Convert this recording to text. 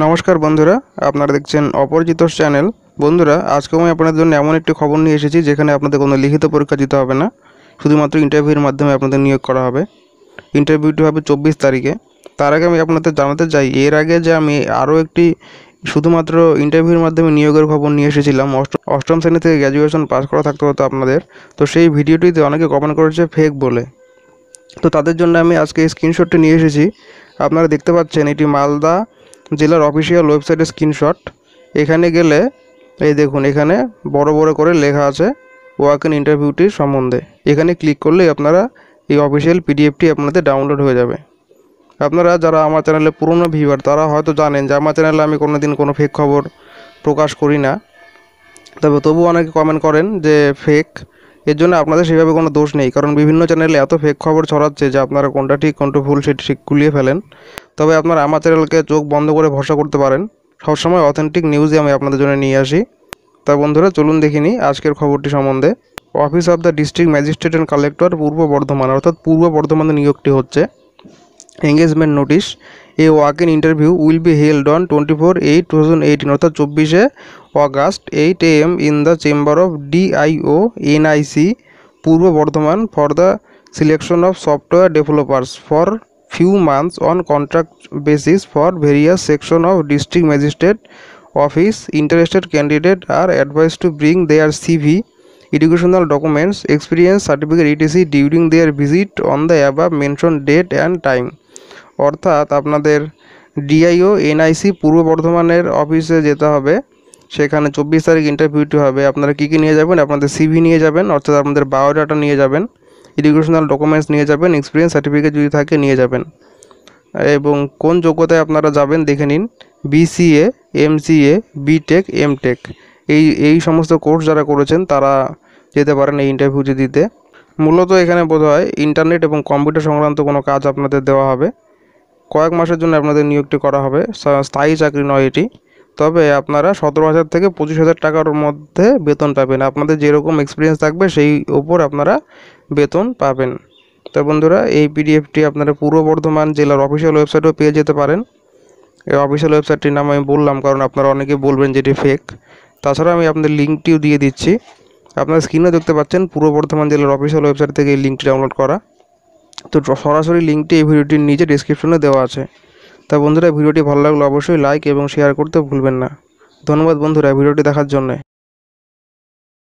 নমস্কার বন্ধুরা, আপনারা দেখছেন অপরিচিতর চ্যানেল। বন্ধুরা, আজকে আমি আপনাদের জন্য এমন একটি খবর নিয়ে এসেছি যেখানে আপনাদের কোনো লিখিত পরীক্ষা দিতে হবে না, শুধুমাত্র ইন্টারভিউর মাধ্যমে আপনাদের নিয়োগ করা হবে। ইন্টারভিউটি হবে 24 তারিখে। তার আগে আমি আপনাদের জানাতে চাই, এর আগে যে আমি আরও একটি শুধুমাত্র ইন্টারভিউর মাধ্যমে নিয়োগের খবর নিয়ে এসেছিলাম, অষ্টম শ্রেণী থেকে গ্র্যাজুয়েশন পাস করা থাকতে হতো আপনাদের। তো সেই ভিডিওটিতে অনেকে কমেন্ট করেছে ফেক বলে। তো তাদের জন্য আমি আজকে এই স্ক্রিনশটটি নিয়ে এসেছি। আপনারা দেখতে পাচ্ছেন এটি মালদা জেলার অফিসিয়াল ওয়েবসাইটের স্ক্রিনশট। এখানে গেলে এই দেখুন, এখানে বড় বড় করে লেখা আছে ওয়াক ইন ইন্টারভিউটির সম্বন্ধে। এখানে ক্লিক করলেই আপনারা এই অফিসিয়াল পিডিএফটি আপনাদের ডাউনলোড হয়ে যাবে। আপনারা যারা আমার চ্যানেলে পুরনো ভিউয়ার তারা হয়তো জানেন যে আমার চ্যানেলে আমি কোনোদিন কোনো ফেক খবর প্রকাশ করি না, তবে তবু অনেকে কমেন্ট করেন যে ফেক। এর জন্য আপনাদের সেভাবে কোনো দোষ নেই, কারণ বিভিন্ন চ্যানেলে এত ফেক খবর ছড়াচ্ছে যে আপনারা কোনটা ঠিক কোনটা ভুল সেটি ঠিক গুলিয়ে ফেলেন। তবে আপনারা আমার চ্যানেলকে চোখ বন্ধ করে ভরসা করতে পারেন। সবসময় অথেন্টিক নিউজই আমি আপনাদের জন্য নিয়ে আসি। তা বন্ধুরা, চলুন দেখে নিই আজকের খবরটি সম্বন্ধে। Office of the district magistrate and collector Purba Bardhaman, অর্থাৎ পূর্ব বর্ধমানে নিয়োগটি হচ্ছে। Engagement notice, a walk in interview will be held on 24/8/2018, অর্থাৎ 24শে August 8 AM in the chamber of DIO NIC Purba Bardhaman for the selection of software developers for few months on contract basis for various section of district magistrate office. Interested candidate are advised to bring their CV, educational documents, experience certificate etc during their visit on the above mentioned date and time. অর্থাৎ আপনাদের DIO NIC পূর্ব বর্ধমানের অফিসে যেতে হবে। সেখানে 24 তারিখ ইন্টারভিউটি হবে। আপনারা কী কী নিয়ে যাবেন? আপনাদের CV নিয়ে যাবেন, অর্থাৎ আপনাদের বায়োডাটা নিয়ে যাবেন, এডুকেশনাল ডকুমেন্টস নিয়ে যাবেন, এক্সপিরিয়েন্স সার্টিফিকেট যদি থাকে নিয়ে যাবেন। এবং কোন যোগ্যতায় আপনারা যাবেন দেখে নিন। BCA, MCA, BTech, MTech এই সমস্ত কোর্স যারা করেছেন তারা যেতে পারেন এই ইন্টারভিউটি দিতে। মূলত এখানে বোধহয় ইন্টারনেট এবং কম্পিউটার সংক্রান্ত কোনো কাজ আপনাদের দেওয়া হবে। কয়েক মাসের জন্য আপনাদের নিয়োগটি করা হবে, স্থায়ী চাকরি নয় এটি। তবে আপনারা 17,000 থেকে 25,000 টাকার মধ্যে বেতন পাবেন। আপনাদের যেরকম এক্সপিরিয়েন্স থাকবে সেই ওপর আপনারা বেতন পাবেন। তো বন্ধুরা, এই পিডিএফটি আপনারা পূর্ব বর্ধমান জেলার অফিসিয়াল ওয়েবসাইটেও পেয়ে যেতে পারেন। এই অফিসিয়াল ওয়েবসাইটটির নাম আমি বললাম কারণ আপনারা অনেকে বলবেন যেটি ফেক। তাছাড়া আমি আপনাদের লিঙ্কটিও দিয়ে দিচ্ছি। আপনারা স্ক্রিনে দেখতে পাচ্ছেন পূর্ব বর্ধমান জেলার অফিসিয়াল ওয়েবসাইট থেকে এই লিঙ্কটি ডাউনলোড করা। তো সরাসরি লিঙ্কটি এই ভিডিওটির নিচে ডিসক্রিপশনে দেওয়া আছে। তা বন্ধুরা, ভিডিওটি ভালো লাগলে অবশ্যই লাইক এবং শেয়ার করতে ভুলবেন না। ধন্যবাদ বন্ধুরা ভিডিওটি দেখার জন্য।